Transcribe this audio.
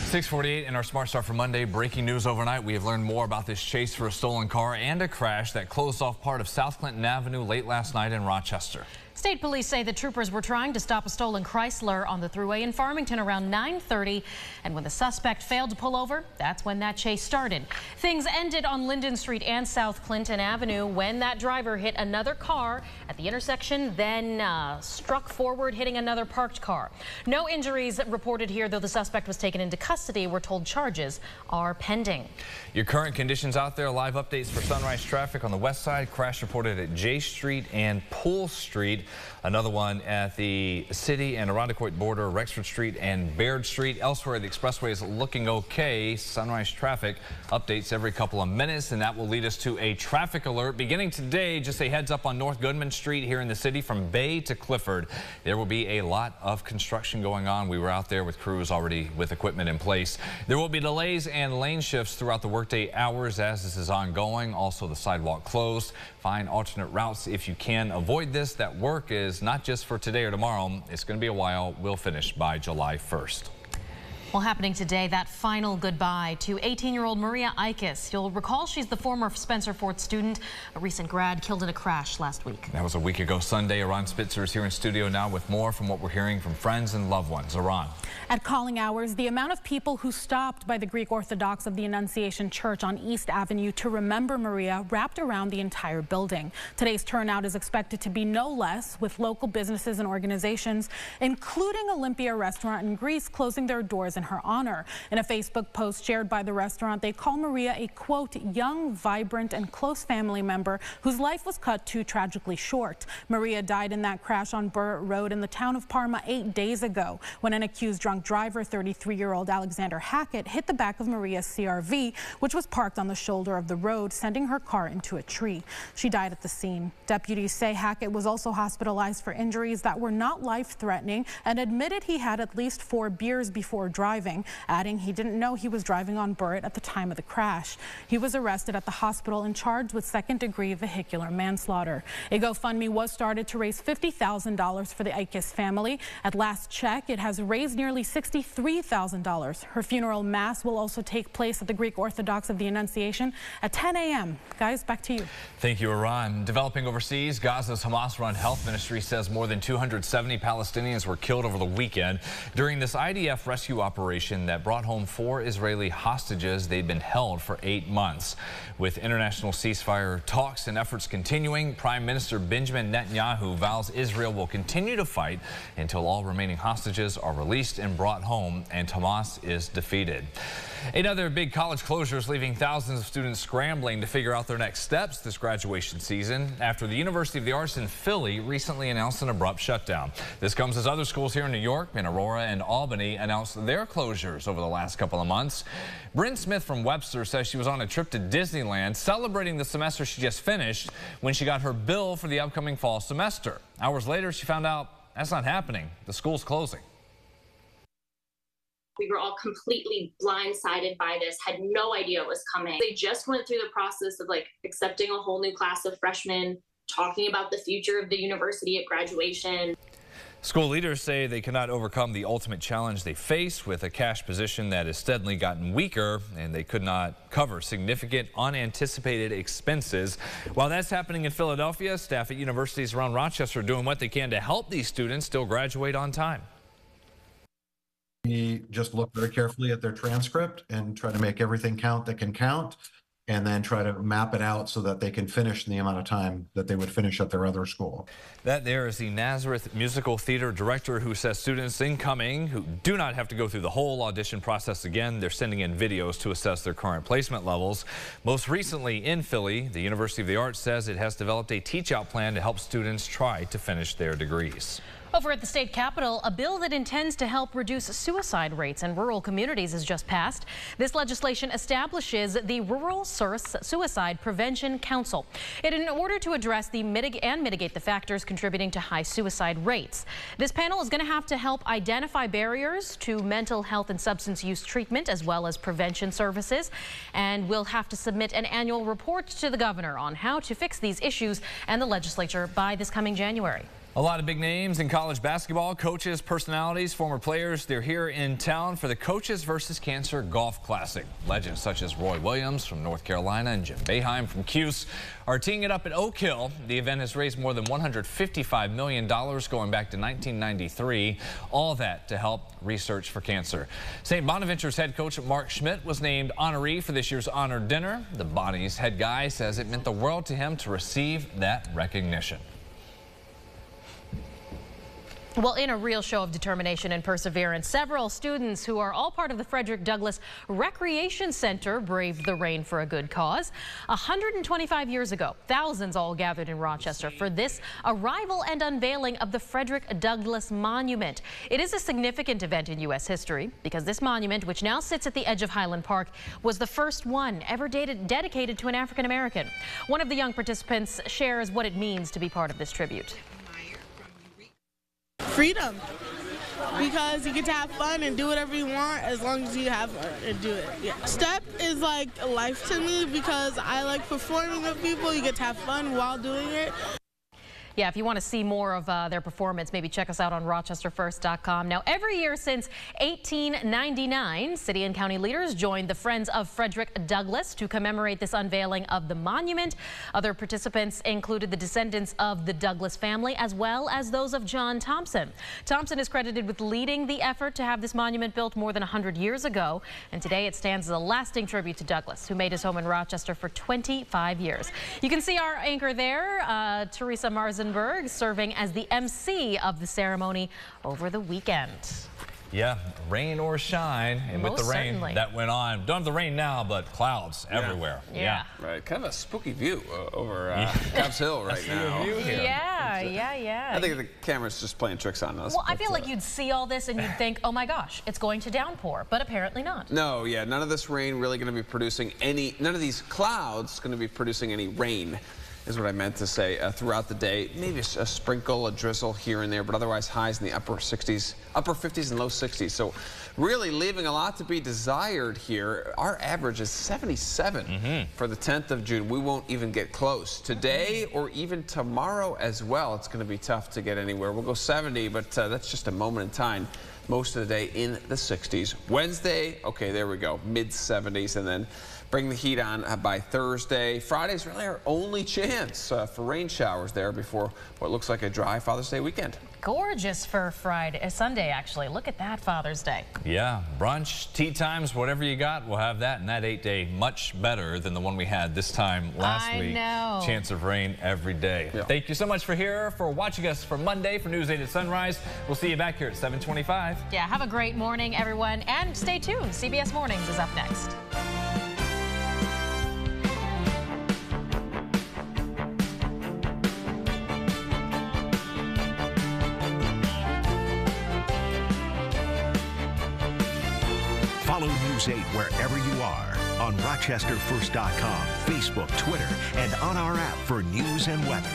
6:48 in our Smart Start for Monday. Breaking news overnight. We have learned more about this chase for a stolen car and a crash that closed off part of South Clinton Avenue late last night in Rochester. State police say the troopers were trying to stop a stolen Chrysler on the Thruway in Farmington around 9:30, and when the suspect failed to pull over, that's when that chase started. Things ended on Linden Street and South Clinton Avenue when that driver hit another car at the intersection, then struck forward, hitting another parked car. No injuries reported here, though the suspect was taken into custody. We're told charges are pending. Your current conditions out there, live updates for sunrise traffic on the west side. Crash reported at J Street and Poole Street. Another one at the City and Irondequoit border, Rexford Street and Baird Street. Elsewhere, the expressway is looking okay. Sunrise traffic updates every couple of minutes, and that will lead us to a traffic alert. Beginning today, just a heads up on North Goodman Street here in the city from Bay to Clifford. There will be a lot of construction going on. We were out there with crews already with equipment in place. There will be delays and lane shifts throughout the workday hours as this is ongoing. Also, the sidewalk closed. Find alternate routes if you can avoid this. That work is not just for today or tomorrow. It's going to be a while. We'll finish by July 1st. Well, happening today, that final goodbye to 18-year-old Maria Ikes. You'll recall she's the former Spencer Fort student, a recent grad killed in a crash last week. That was a week ago Sunday. Aran Spitzer is here in studio now with more from what we're hearing from friends and loved ones. Aran. At calling hours, the amount of people who stopped by the Greek Orthodox of the Annunciation Church on East Avenue to remember Maria wrapped around the entire building. Today's turnout is expected to be no less, with local businesses and organizations, including Olympia Restaurant in Greece, closing their doors in her honor. In a Facebook post shared by the restaurant, they call Maria a, quote, young, vibrant, and close family member whose life was cut too tragically short. Maria died in that crash on Burritt Road in the town of Parma 8 days ago when an accused drunk driver, 33-year-old Alexander Hackett, hit the back of Maria's CRV, which was parked on the shoulder of the road, sending her car into a tree. She died at the scene. Deputies say Hackett was also hospitalized for injuries that were not life-threatening and admitted he had at least 4 beers before driving, adding he didn't know he was driving on Burritt at the time of the crash. He was arrested at the hospital and charged with second-degree vehicular manslaughter. A GoFundMe was started to raise $50,000 for the Ikes family. At last check, it has raised nearly $63,000. Her funeral mass will also take place at the Greek Orthodox of the Annunciation at 10 a.m. Guys, back to you. Thank you, Aran. Developing overseas, Gaza's Hamas-run health ministry says more than 270 Palestinians were killed over the weekend during this IDF rescue operation that brought home 4 Israeli hostages. They'd been held for 8 months. With international ceasefire talks and efforts continuing, Prime Minister Benjamin Netanyahu vows Israel will continue to fight until all remaining hostages are released and brought home and Hamas is defeated. Another big college closure is leaving thousands of students scrambling to figure out their next steps this graduation season after the University of the Arts in Philly recently announced an abrupt shutdown. This comes as other schools here in New York, in Aurora and Albany announced their closures over the last couple of months. Bryn Smith from Webster says she was on a trip to Disneyland celebrating the semester she just finished when she got her bill for the upcoming fall semester. Hours later, she found out that's not happening. The school's closing. We were all completely blindsided by this, had no idea it was coming. They just went through the process of accepting a whole new class of freshmen, talking about the future of the university at graduation. School leaders say they cannot overcome the ultimate challenge they face with a cash position that has steadily gotten weaker, and they could not cover significant unanticipated expenses. While that's happening in Philadelphia, staff at universities around Rochester are doing what they can to help these students still graduate on time. We just look very carefully at their transcript and try to make everything count that can count, and then try to map it out so that they can finish in the amount of time that they would finish at their other school. That there is the Nazareth Musical Theater director who says students incoming who do not have to go through the whole audition process again. They're sending in videos to assess their current placement levels. Most recently in Philly, the University of the Arts says it has developed a teach-out plan to help students try to finish their degrees. Over at the state capitol, a bill that intends to help reduce suicide rates in rural communities has just passed. This legislation establishes the Rural Suicide Prevention Council in order to address the mitigate the factors contributing to high suicide rates. This panel is going to have to help identify barriers to mental health and substance use treatment as well as prevention services, and will have to submit an annual report to the governor on how to fix these issues and the legislature by this coming January. A lot of big names in college basketball, coaches, personalities, former players. They're here in town for the Coaches vs. Cancer Golf Classic. Legends such as Roy Williams from North Carolina and Jim Boeheim from Cuse are teeing it up at Oak Hill. The event has raised more than $155 million going back to 1993. All that to help research for cancer. St. Bonaventure's head coach Mark Schmidt was named honoree for this year's honor dinner. The Bonnie's head guy says it meant the world to him to receive that recognition. Well, in a real show of determination and perseverance, several students who are all part of the Frederick Douglass Recreation Center braved the rain for a good cause. 125 years ago, thousands all gathered in Rochester for this arrival and unveiling of the Frederick Douglass Monument. It is a significant event in U.S. history because this monument, which now sits at the edge of Highland Park, was the first one ever dedicated to an African American. One of the young participants shares what it means to be part of this tribute. Freedom, because you get to have fun and do whatever you want as long as you have fun and do it. Yeah. STEP is like life to me because I like performing with people. You get to have fun while doing it. Yeah, if you want to see more of their performance, maybe check us out on RochesterFirst.com. Now, every year since 1899, city and county leaders joined the Friends of Frederick Douglass to commemorate this unveiling of the monument. Other participants included the descendants of the Douglass family, as well as those of John Thompson. Thompson is credited with leading the effort to have this monument built more than 100 years ago. And today it stands as a lasting tribute to Douglass, who made his home in Rochester for 25 years. You can see our anchor there, Teresa Marzenberg, serving as the MC of the ceremony over the weekend. Yeah, rain or shine, and Most with the rain certainly. that went on. Don't have the rain now, but clouds everywhere. Yeah. Right, kind of a spooky view over Cobbs Hill right now. Yeah. I think the camera's just playing tricks on us. Well, I feel like you'd see all this and you'd think, oh my gosh, it's going to downpour, but apparently not. No, yeah, none of this rain really going to be producing any, none of these clouds going to be producing any rain, is what I meant to say, throughout the day. Maybe a sprinkle, a drizzle here and there, but otherwise highs in the upper 50s and low 60s. So really leaving a lot to be desired here. Our average is 77 for the 10th of June. We won't even get close. Today or even tomorrow as well, it's going to be tough to get anywhere. We'll go 70, but that's just a moment in time. Most of the day in the 60s. Wednesday, okay, there we go, mid 70s, and then bring the heat on by Thursday. Friday's really our only chance for rain showers there before what looks like a dry Father's Day weekend. Gorgeous for Sunday, actually. Look at that Father's Day. Yeah, brunch, tea times, whatever you got, we'll have that. And that 8-day much better than the one we had this time last week. I know. Chance of rain every day. Yeah. Thank you so much for watching us for Monday for News 8 at Sunrise. We'll see you back here at 7:25. Yeah, have a great morning, everyone. And stay tuned. CBS Mornings is up next. Follow News 8 wherever you are on RochesterFirst.com, Facebook, Twitter, and on our app for news and weather.